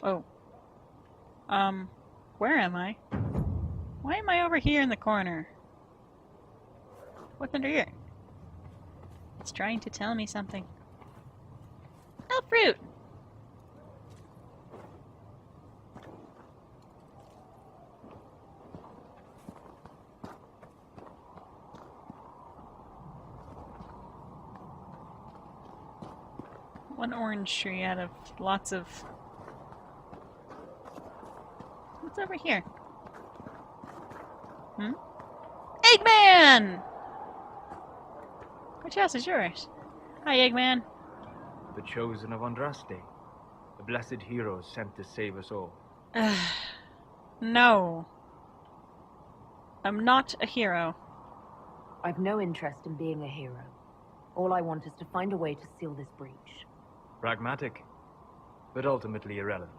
Oh. Where am I? Why am I over here in the corner? What's under here? It's trying to tell me something. Oh, fruit! One orange tree out of lots of... What's over here? Hmm? Eggman! Which house is yours? Hi, Eggman. The chosen of Andraste, the blessed hero sent to save us all. No. I'm not a hero. I've no interest in being a hero. All I want is to find a way to seal this breach. Pragmatic, but ultimately irrelevant.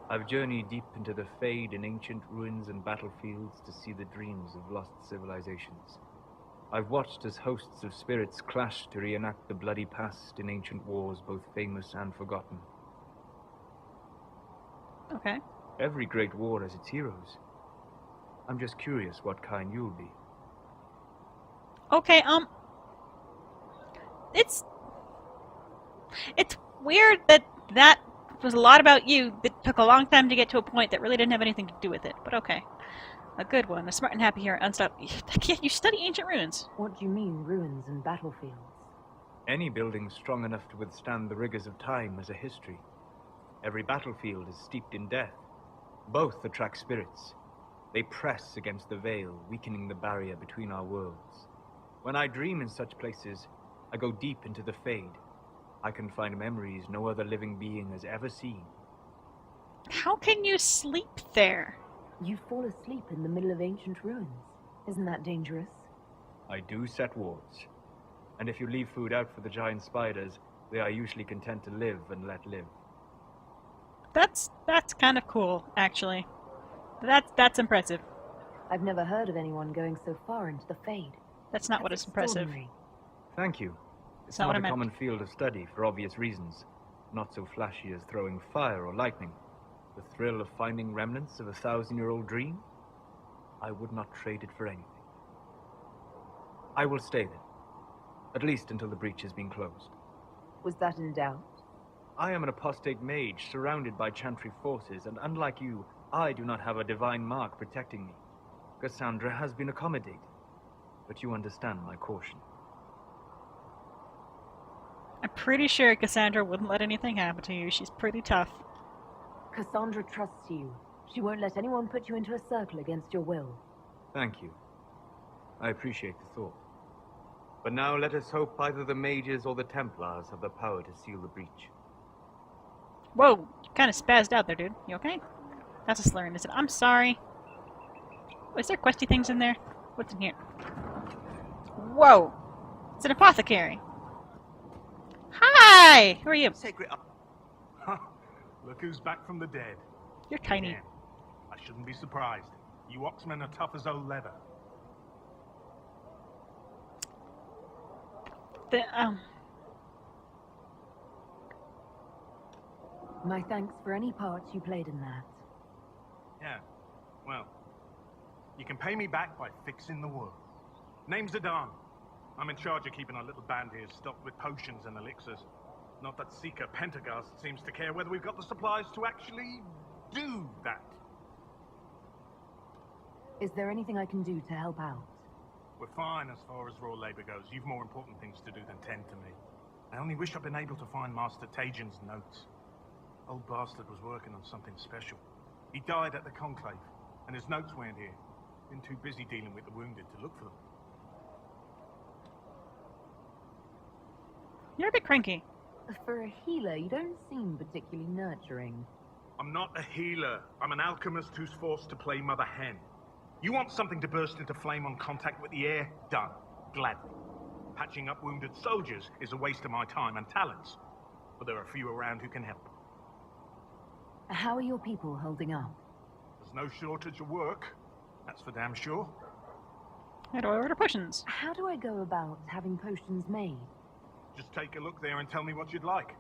I've journeyed deep into the Fade in ancient ruins and battlefields to see the dreams of lost civilizations. I've watched as hosts of spirits clash to reenact the bloody past in ancient wars, both famous and forgotten. Okay. Every great war has its heroes. I'm just curious what kind you'll be. Okay, It's weird that was a lot about you that took a long time to get to a point that really didn't have anything to do with it, but okay. A good one, a smart and happy hero, You study ancient ruins. What do you mean, ruins and battlefields? Any building strong enough to withstand the rigors of time has a history. Every battlefield is steeped in death. Both attract spirits. They press against the veil, weakening the barrier between our worlds. When I dream in such places, I go deep into the Fade. I can find memories no other living being has ever seen. How can you sleep there? You fall asleep in the middle of ancient ruins. Isn't that dangerous? I do set wards. And if you leave food out for the giant spiders, they are usually content to live and let live. That's kind of cool, actually. That's impressive. I've never heard of anyone going so far into the Fade. That's not what is impressive. Thank you. It's not what I not a meant. common field of study for obvious reasons. Not so flashy as throwing fire or lightning. The thrill of finding remnants of a 1,000-year-old dream? I would not trade it for anything. I will stay then. At least until the breach has been closed. Was that in doubt? I am an apostate mage surrounded by chantry forces, and unlike you, I do not have a divine mark protecting me. Cassandra has been accommodated, but you understand my caution. I'm pretty sure Cassandra wouldn't let anything happen to you. She's pretty tough. Cassandra trusts you. She won't let anyone put you into a circle against your will. Thank you. I appreciate the thought. But now let us hope either the mages or the Templars have the power to seal the breach. Whoa, you kind of spazzed out there, dude. You okay? That's a slur, isn't it? I'm sorry. Is there questy things in there? What's in here? Whoa! It's an apothecary. Hi! Who are you? Sacred. Look who's back from the dead. You're tiny. Again. I shouldn't be surprised. You Oxmen are tough as old leather. My thanks for any part you played in that. Yeah, well, you can pay me back by fixing the world. Name's Adan. I'm in charge of keeping our little band here stocked with potions and elixirs. Not that Seeker Pentagast seems to care whether we've got the supplies to actually do that. Is there anything I can do to help out? We're fine as far as raw labor goes. You've more important things to do than tend to me. I only wish I'd been able to find Master Tajin's notes. Old bastard was working on something special. He died at the Conclave, and his notes weren't here. Been too busy dealing with the wounded to look for them. You're a bit cranky. For a healer, you don't seem particularly nurturing. I'm not a healer. I'm an alchemist who's forced to play Mother Hen. You want something to burst into flame on contact with the air? Done. Gladly. Patching up wounded soldiers is a waste of my time and talents. But there are few around who can help. How are your people holding up? There's no shortage of work. That's for damn sure. How do I order potions? How do I go about having potions made? Just take a look there and tell me what you'd like.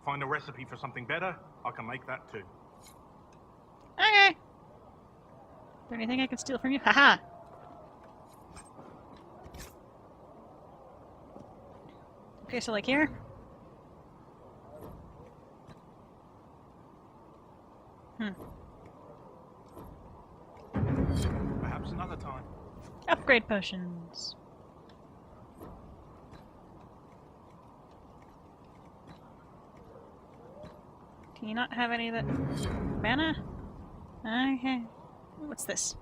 Find a recipe for something better, I can make that too. Okay. Is there anything I can steal from you? Haha. Okay, so like here. Perhaps another time. Upgrade potions. Do you not have any of that mana? Okay. What's this?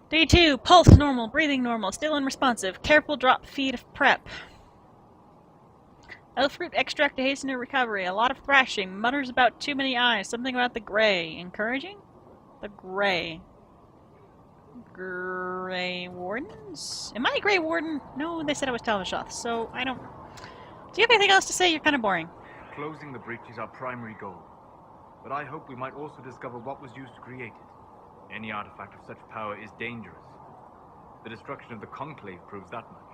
Day 2. Pulse normal. Breathing normal. Still unresponsive. Careful drop feed of prep. Elf root extract to hasten her recovery. A lot of thrashing. Mutters about too many eyes. Something about the gray. Encouraging? The gray. Grey Wardens? Am I a Grey Warden? No, they said I was Talvishoth, so I don't... Do you have anything else to say? You're kind of boring. Closing the breach is our primary goal. But I hope we might also discover what was used to create it. Any artifact of such power is dangerous. The destruction of the Conclave proves that much.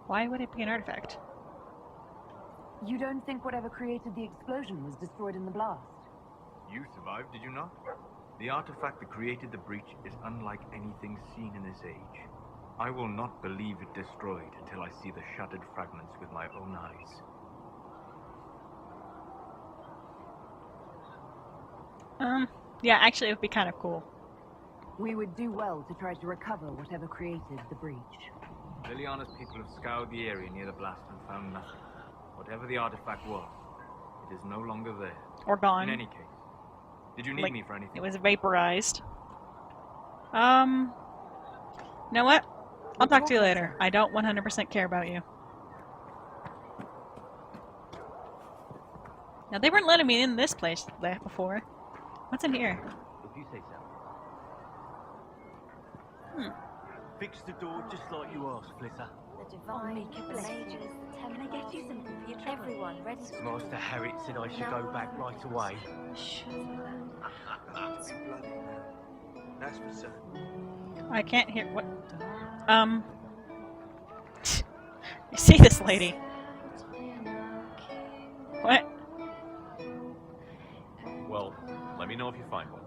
Why would it be an artifact? You don't think whatever created the explosion was destroyed in the blast? You survived, did you not? The artifact that created the breach is unlike anything seen in this age. I will not believe it destroyed until I see the shattered fragments with my own eyes. Yeah, actually it would be kind of cool. We would do well to try to recover whatever created the breach. Liliana's people have scoured the area near the blast and found nothing. Whatever the artifact was, it is no longer there. Or gone. In any case, did you need me for anything? It was vaporized. You know what? I'll talk to you later. I don't 100% care about you. Now, they weren't letting me in this place before. What's in here? If you say so. Hmm. Fix the door just like you asked, Flitter. The divine mages. Can I get you something for your trouble? Everyone ready to... Master Harriet said I should go back right away. That's for certain. I can't hear what. You see this lady? What? Well, let me know if you find one.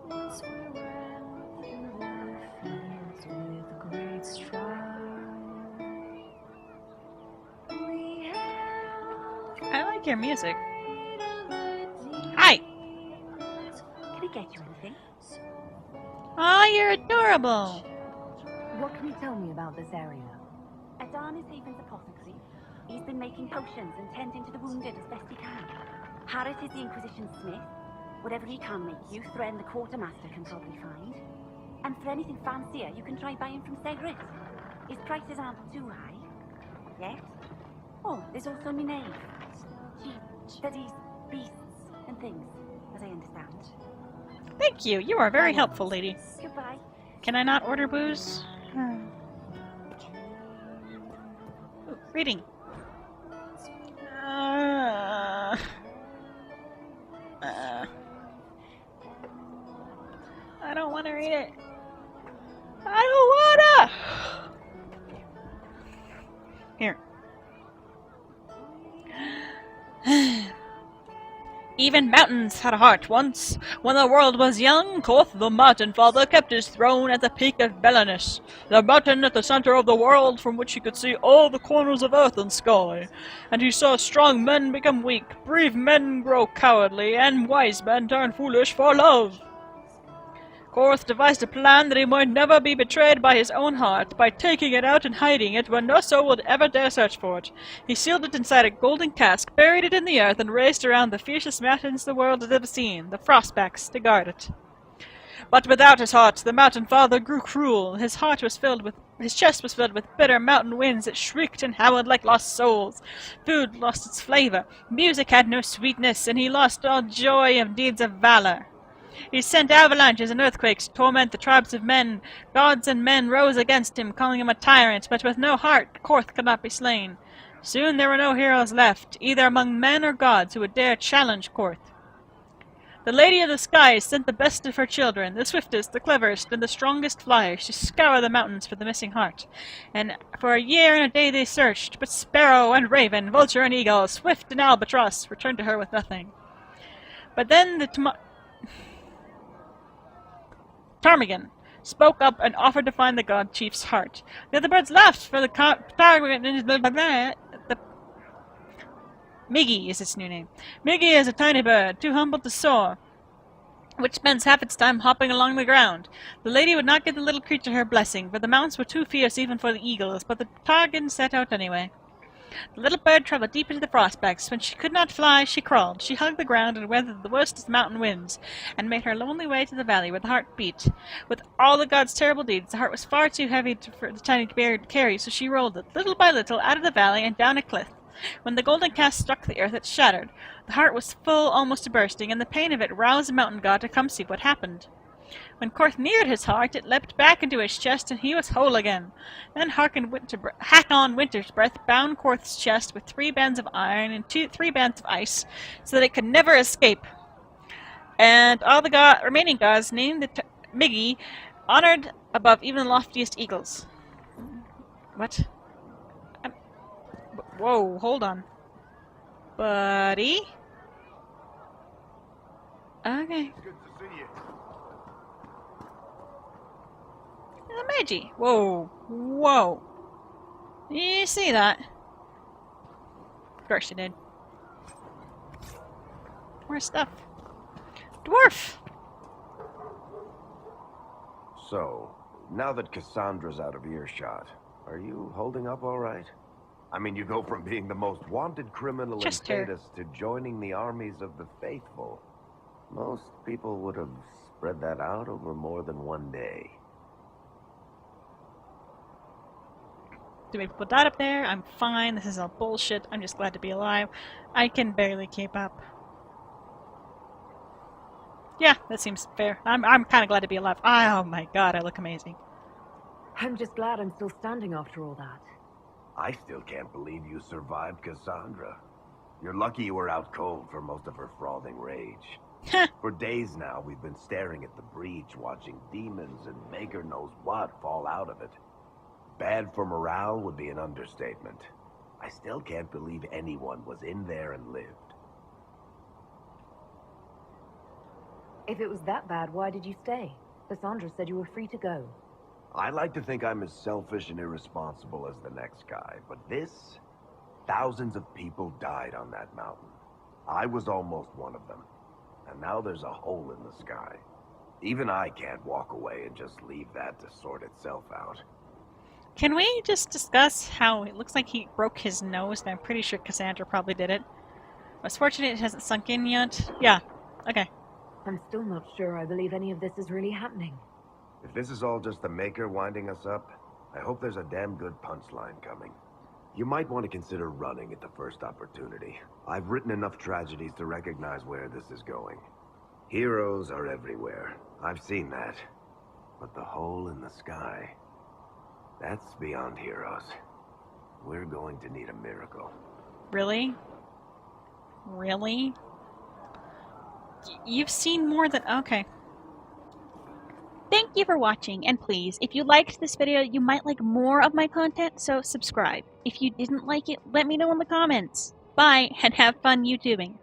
I like your music. Hi! Can I get you anything? Aw, you're adorable! What can you tell me about this area? Adan is Haven's apothecary. He's been making potions and tending to the wounded as best he can. Harris is the Inquisition smith. Whatever he can make you, Threaten the quartermaster can probably find. And for anything fancier, you can try buying from Segrit. His prices aren't too high. Yet. Oh, there's also Minave. She studies beasts and things, as I understand. Thank you, you are very helpful, lady. Goodbye. Can I not order booze? Ooh, reading. I don't want to read it. I don't wanna! Here. Even mountains had a heart once. When the world was young, Koth the Mountain Father kept his throne at the peak of Belanus, the mountain at the center of the world from which he could see all the corners of earth and sky. And he saw strong men become weak, brave men grow cowardly, and wise men turn foolish for love. Korth devised a plan that he might never be betrayed by his own heart, by taking it out and hiding it where no soul would ever dare search for it. He sealed it inside a golden cask, buried it in the earth, and raised around the fiercest mountains the world had ever seen, the Frostbacks, to guard it. But without his heart, the Mountain Father grew cruel. His chest was filled with bitter mountain winds that shrieked and howled like lost souls. Food lost its flavor, music had no sweetness, and he lost all joy of deeds of valor. He sent avalanches and earthquakes to torment the tribes of men. Gods and men rose against him, calling him a tyrant, but with no heart, Korth could not be slain. Soon there were no heroes left, either among men or gods, who would dare challenge Korth. The Lady of the Skies sent the best of her children, the swiftest, the cleverest, and the strongest flyers, to scour the mountains for the missing heart. And for a year and a day they searched, but sparrow and raven, vulture and eagle, swift and albatross returned to her with nothing. But then the Ptarmigan spoke up and offered to find the god chief's heart. The other birds laughed, for the Miggy is its new name. Miggy is a tiny bird, too humble to soar, which spends half its time hopping along the ground. The lady would not give the little creature her blessing, for the mountains were too fierce even for the eagles, but the Ptarmigan set out anyway. The little bird traveled deep into the frostbacks. When she could not fly, she crawled. She hugged the ground and weathered the worst of the mountain winds, and made her lonely way to the valley where the heart beat. With all the god's terrible deeds, the heart was far too heavy for the tiny bird to carry, so she rolled it, little by little, out of the valley and down a cliff. When the golden cast struck the earth, it shattered. The heart was full almost to bursting, and the pain of it roused the mountain god to come see what happened. When Korth neared his heart, it leapt back into his chest, and he was whole again. Then Hakon Winter's Breath bound Korth's chest with 3 bands of iron and 3 bands of ice, so that it could never escape. And all the remaining gods named the Miggy, honored above even the loftiest eagles. What? Whoa, hold on. Buddy? Okay. Good to see you. The Magi. Whoa. Whoa. You see that? Of course you did. More stuff. Dwarf! So, now that Cassandra's out of earshot, are you holding up all right? I mean, you go from being the most wanted criminal in Just her. Thedas to joining the armies of the faithful. Most people would have spread that out over more than one day. Too many people died up there. I'm fine. This is all bullshit. I'm just glad to be alive. I can barely keep up. Yeah, that seems fair. I'm kind of glad to be alive. Oh my god, I look amazing. I'm just glad I'm still standing after all that. I still can't believe you survived Cassandra. You're lucky you were out cold for most of her frothing rage. For days now, we've been staring at the breach, watching demons and maker knows what fall out of it. Bad for morale would be an understatement. I still can't believe anyone was in there and lived. If it was that bad, why did you stay? Cassandra said you were free to go. I like to think I'm as selfish and irresponsible as the next guy, but thousands of people died on that mountain. I was almost one of them. And now there's a hole in the sky. Even I can't walk away and just leave that to sort itself out. Can we just discuss how it looks like he broke his nose, and I'm pretty sure Cassandra probably did it. I was fortunate it hasn't sunk in yet. Yeah, okay. I'm still not sure I believe any of this is really happening. If this is all just the Maker winding us up, I hope there's a damn good punchline coming. You might want to consider running at the first opportunity. I've written enough tragedies to recognize where this is going. Heroes are everywhere. I've seen that. But the hole in the sky, that's beyond heroes. We're going to need a miracle. Really? Really? You've seen more than... Okay. Thank you for watching, and please, if you liked this video, you might like more of my content, so subscribe. If you didn't like it, let me know in the comments. Bye, and have fun YouTubing.